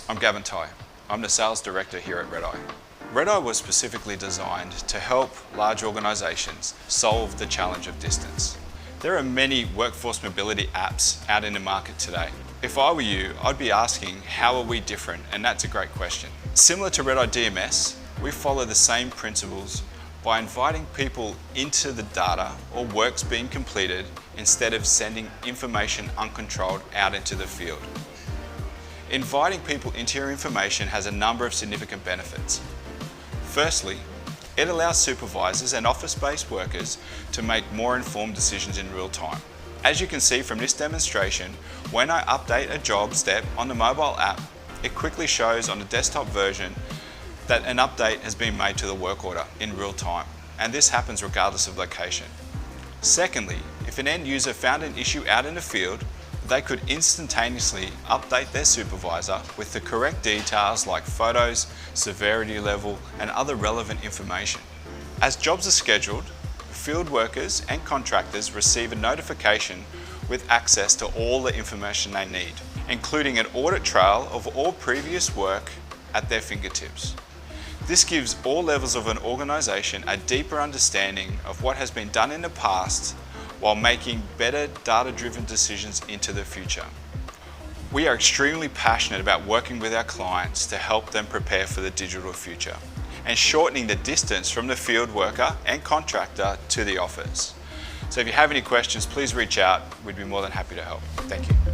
I'm Gavin Ty. I'm the Sales Director here at RedEye. RedEye was specifically designed to help large organisations solve the challenge of distance. There are many workforce mobility apps out in the market today. If I were you, I'd be asking, how are we different? And that's a great question. Similar to RedEye DMS, we follow the same principles by inviting people into the data or works being completed instead of sending information uncontrolled out into the field. Inviting people into your information has a number of significant benefits. Firstly, it allows supervisors and office-based workers to make more informed decisions in real time. As you can see from this demonstration, when I update a job step on the mobile app, it quickly shows on the desktop version that an update has been made to the work order in real time, and this happens regardless of location. Secondly, if an end user found an issue out in the field, they could instantaneously update their supervisor with the correct details like photos, severity level, and other relevant information. As jobs are scheduled, field workers and contractors receive a notification with access to all the information they need, including an audit trail of all previous work at their fingertips. This gives all levels of an organisation a deeper understanding of what has been done in the past while making better data-driven decisions into the future. We are extremely passionate about working with our clients to help them prepare for the digital future and shortening the distance from the field worker and contractor to the office. So if you have any questions, please reach out. We'd be more than happy to help. Thank you.